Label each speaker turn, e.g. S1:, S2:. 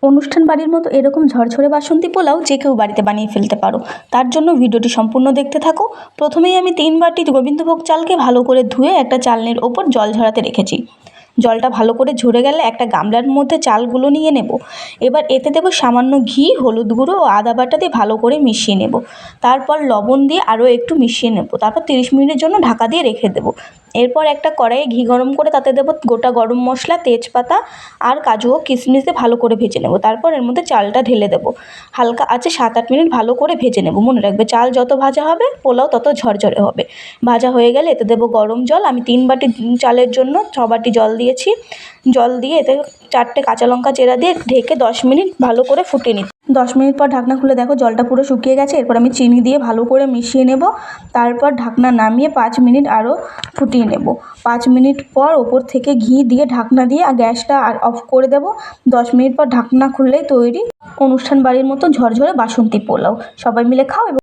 S1: অনুষ্ঠান বাড়ির মতো এরকম ঝরঝরে বাসন্তী পোলাও যে কেউ বাড়িতে বানিয়ে ফেলতে পারো। তার জন্য ভিডিওটি সম্পূর্ণ দেখতে থাকো। প্রথমেই আমি 3 বাটি গোবিন্দভোগ চালকে ভালো করে ধুয়ে একটা চালনির ওপর জল ঝরাতে রেখেছি। জলটা ভালো করে ঝরে গেলে একটা গামলার মধ্যে চালগুলো নিয়ে নেব। এবার এতে দেবো সামান্য ঘি, হলুদ গুঁড়ো ও আদা বাটা দিয়ে ভালো করে মিশিয়ে নেব। তারপর লবণ দিয়ে আরও একটু মিশিয়ে নেব। তারপর 30 মিনিটের জন্য ঢাকা দিয়ে রেখে দেবো। এরপর একটা কড়াইয়ে ঘি গরম করে তাতে দেবো গোটা গরম মশলা, তেজপাতা আর কাজু ও কিশমিশ দিয়ে ভালো করে ভেজে নেব। তারপর এর মধ্যে চালটা ঢেলে দেবো। হালকা আঁচে 7-8 মিনিট ভালো করে ভেজে নেব। মনে রাখবে, চাল যত ভাজা হবে পোলাও তত ঝরঝরে হবে। ভাজা হয়ে গেলে এতে দেবো গরম জল। আমি 3 বাটি চালের জন্য 6 বাটি জল দিয়েছি। জল দিয়ে এতে 4টে কাঁচা লঙ্কা চেরা দিয়ে ঢেকে 10 মিনিট ভালো করে ফুটিয়ে নিই। 10 মিনিট পর ঢাকনা খুলে দেখো জলটা পুরো শুকিয়ে গেছে। এরপর আমি চিনি দিয়ে ভালো করে মিশিয়ে নেব। তারপর ঢাকনা নামিয়ে 5 মিনিট আরও ফুটিয়ে নেব। 5 মিনিট পর ওপর থেকে ঘি দিয়ে ঢাকনা দিয়ে গ্যাসটা অফ করে দেব। 10 মিনিট পর ঢাকনা খুললেই তৈরি অনুষ্ঠান বাড়ির মতো ঝরঝরে বাসন্তী পোলাও। সবাই মিলে খাও।